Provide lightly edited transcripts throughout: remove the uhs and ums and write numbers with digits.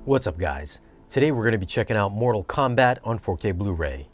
What's up guys? Today we're going to be checking out Mortal Kombat on 4K Blu-ray.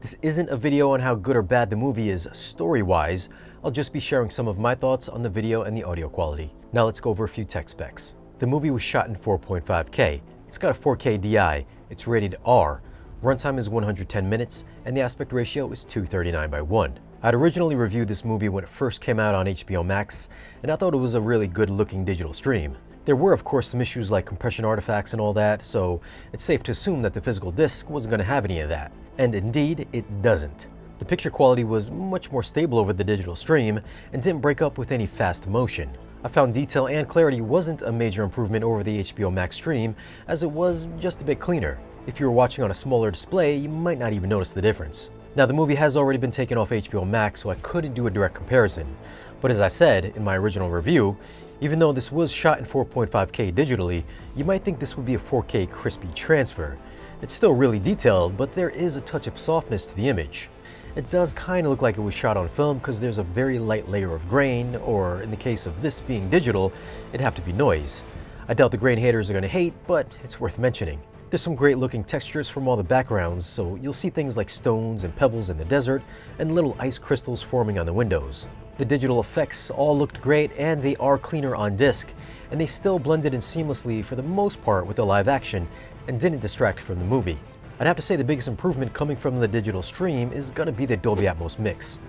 This isn't a video on how good or bad the movie is story-wise. I'll just be sharing some of my thoughts on the video and the audio quality. Now let's go over a few tech specs. The movie was shot in 4.5K. It's got a 4K DI. It's rated R. Runtime is 110 minutes and the aspect ratio is 239:1. I'd originally reviewed this movie when it first came out on HBO Max, and I thought it was a really good looking digital stream. There were of course some issues like compression artifacts and all that, so it's safe to assume that the physical disc wasn't going to have any of that. And indeed, it doesn't. The picture quality was much more stable over the digital stream and didn't break up with any fast motion. I found detail and clarity wasn't a major improvement over the HBO Max stream, as it was just a bit cleaner. If you were watching on a smaller display, you might not even notice the difference. Now the movie has already been taken off HBO Max, so I couldn't do a direct comparison. But as I said in my original review, even though this was shot in 4.5K digitally, you might think this would be a 4K crispy transfer. It's still really detailed, but there is a touch of softness to the image. It does kind of look like it was shot on film because there's a very light layer of grain, or in the case of this being digital, it'd have to be noise. I doubt the grain haters are going to hate, but it's worth mentioning. There's some great looking textures from all the backgrounds, so you'll see things like stones and pebbles in the desert and little ice crystals forming on the windows. The digital effects all looked great and they are cleaner on disc, and they still blended in seamlessly for the most part with the live action and didn't distract from the movie. I'd have to say the biggest improvement coming from the digital stream is going to be the Dolby Atmos mix.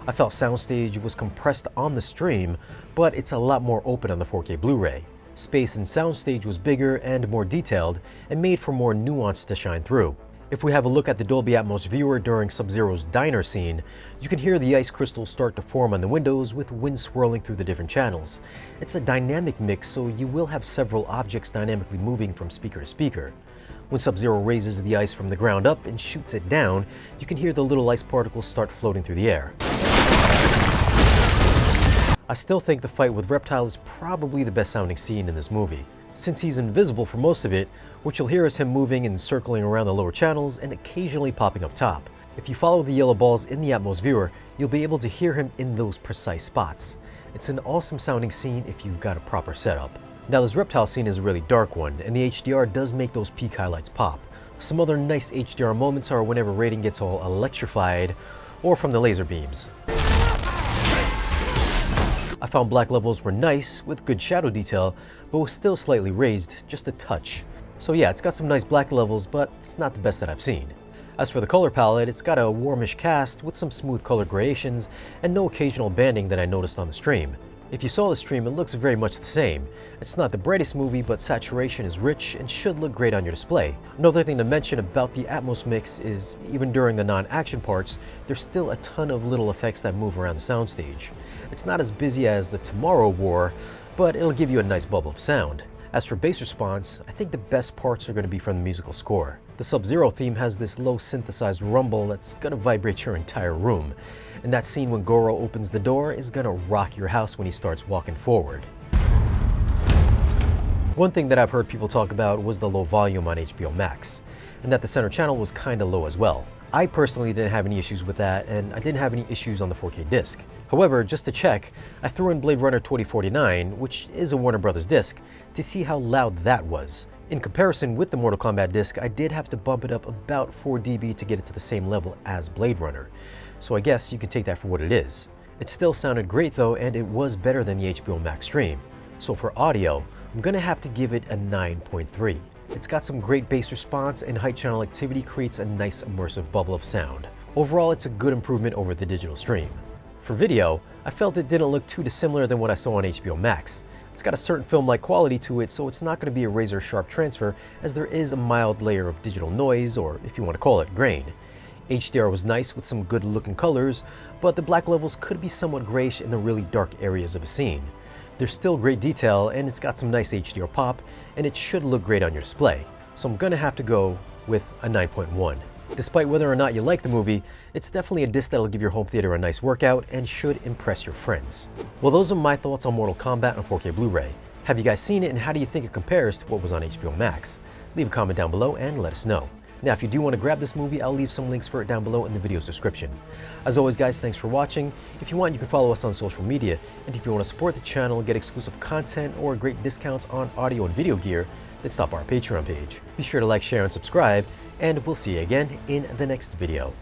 I felt soundstage was compressed on the stream, but it's a lot more open on the 4K Blu-ray. Space in soundstage was bigger and more detailed and made for more nuance to shine through. If we have a look at the Dolby Atmos viewer during Sub-Zero's diner scene, you can hear the ice crystals start to form on the windows with wind swirling through the different channels. It's a dynamic mix, so you will have several objects dynamically moving from speaker to speaker. When Sub-Zero raises the ice from the ground up and shoots it down, you can hear the little ice particles start floating through the air. I still think the fight with Reptile is probably the best sounding scene in this movie, since he's invisible for most of it. What you'll hear is him moving and circling around the lower channels and occasionally popping up top. If you follow the yellow balls in the Atmos viewer, you'll be able to hear him in those precise spots. It's an awesome sounding scene if you've got a proper setup. Now this Reptile scene is a really dark one, and the HDR does make those peak highlights pop. Some other nice HDR moments are whenever Raiden gets all electrified, or from the laser beams. I found black levels were nice, with good shadow detail, but was still slightly raised, just a touch. So yeah, it's got some nice black levels, but it's not the best that I've seen. As for the color palette, it's got a warmish cast with some smooth color gradations and no occasional banding that I noticed on the stream. If you saw the stream, it looks very much the same. It's not the brightest movie, but saturation is rich and should look great on your display. Another thing to mention about the Atmos mix is even during the non-action parts, there's still a ton of little effects that move around the soundstage. It's not as busy as the Tomorrow War, but it'll give you a nice bubble of sound. As for bass response, I think the best parts are going to be from the musical score. The Sub-Zero theme has this low synthesized rumble that's going to vibrate your entire room. And that scene when Goro opens the door is going to rock your house when he starts walking forward. One thing that I've heard people talk about was the low volume on HBO Max, and that the center channel was kind of low as well. I personally didn't have any issues with that, and I didn't have any issues on the 4K disc. However, just to check, I threw in Blade Runner 2049, which is a Warner Brothers disc, to see how loud that was. In comparison with the Mortal Kombat disc, I did have to bump it up about 4 dB to get it to the same level as Blade Runner. So I guess you can take that for what it is. It still sounded great though, and it was better than the HBO Max stream. So for audio, I'm gonna have to give it a 9.3. It's got some great bass response, and height channel activity creates a nice immersive bubble of sound. Overall, it's a good improvement over the digital stream. For video, I felt it didn't look too dissimilar than what I saw on HBO Max. It's got a certain film-like quality to it, so it's not going to be a razor-sharp transfer, as there is a mild layer of digital noise, or if you want to call it, grain. HDR was nice with some good-looking colors, but the black levels could be somewhat grayish in the really dark areas of a scene. There's still great detail, and it's got some nice HDR pop, and it should look great on your display. So I'm gonna have to go with a 9.1. Despite whether or not you like the movie, it's definitely a disc that'll give your home theater a nice workout and should impress your friends. Well, those are my thoughts on Mortal Kombat on 4K Blu-ray. Have you guys seen it, and how do you think it compares to what was on HBO Max? Leave a comment down below and let us know. Now, if you do want to grab this movie, I'll leave some links for it down below in the video's description. As always, guys, thanks for watching. If you want, you can follow us on social media. And if you want to support the channel, get exclusive content, or great discounts on audio and video gear, then stop by our Patreon page. Be sure to like, share, and subscribe, and we'll see you again in the next video.